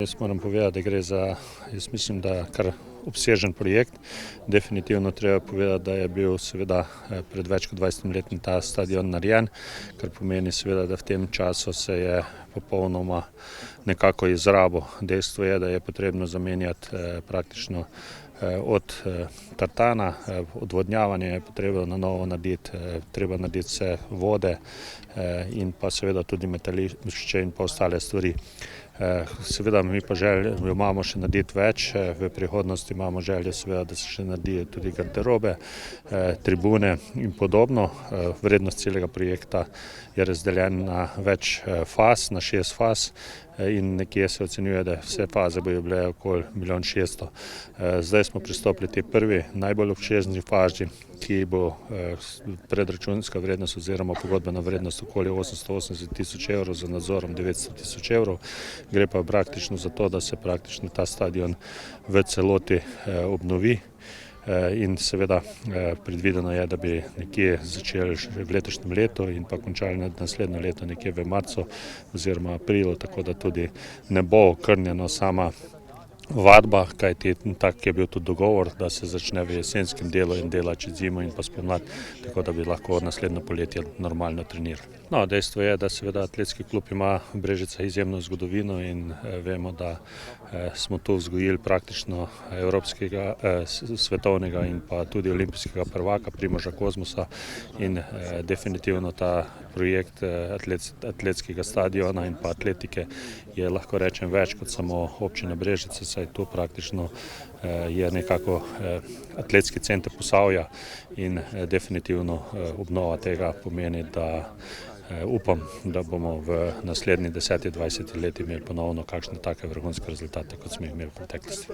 Jaz moram povedati, da gre za, jaz mislim, da kar obsežen projekt. Definitivno treba povedati, da je bil seveda pred več kot 20 leti ta stadion narejen, kar pomeni seveda, da v tem času se je popolnoma nekako izrabil. Dejstvo je, da je potrebno zamenjati praktično od tartana, odvodnjavanje je potrebno na novo narediti, treba narediti vse vode in pa seveda tudi metališče in pa ostale stvari. Seveda mi pa imamo še narediti več, v prihodnosti imamo željo seveda, da se še naredijo tudi garderobe, tribune in podobno. Vrednost celega projekta je razdeljen na več faz, na 6 faz in nekje se ocenjuje, da vse faze bojo bile okoli 1,6 milijonov. Zdaj smo pristopili tej prvi najbolj obsežni fazi, ki bo predračunska vrednost oziroma pogodbena vrednost okoli 880 tisoč evrov, z nadzorom 900 tisoč evrov. Gre pa praktično za to, da se praktično ta stadion v celoti obnovi in seveda predvideno je, da bi nekje začeli v letošnjem letu in pa končali naslednje leto nekje v marcu oziroma aprilu, tako da tudi ne bo okrnjeno sama vadba, kajti tak je bil tudi dogovor, da se začne v jesenskem delu in dela čez zimo in pa spomlad, tako da bi lahko naslednje poletje normalno trenirali. No, dejstvo je, da seveda atletski klub ima Brežice izjemno zgodovino in vemo, da smo tu vzgojili praktično evropskega, svetovnega in pa tudi olimpijskega prvaka Primoža Kozmusa in definitivno ta projekt atletskega stadiona in pa atletike je, lahko rečem, več kot samo občina Brežice, saj tu praktično je nekako atletski center Posavja in definitivno obnova tega pomeni, da upam, da bomo v naslednjih 10-20 letih imeli ponovno kakšne take vrhunske rezultate, kot smo jih imeli v preteklosti.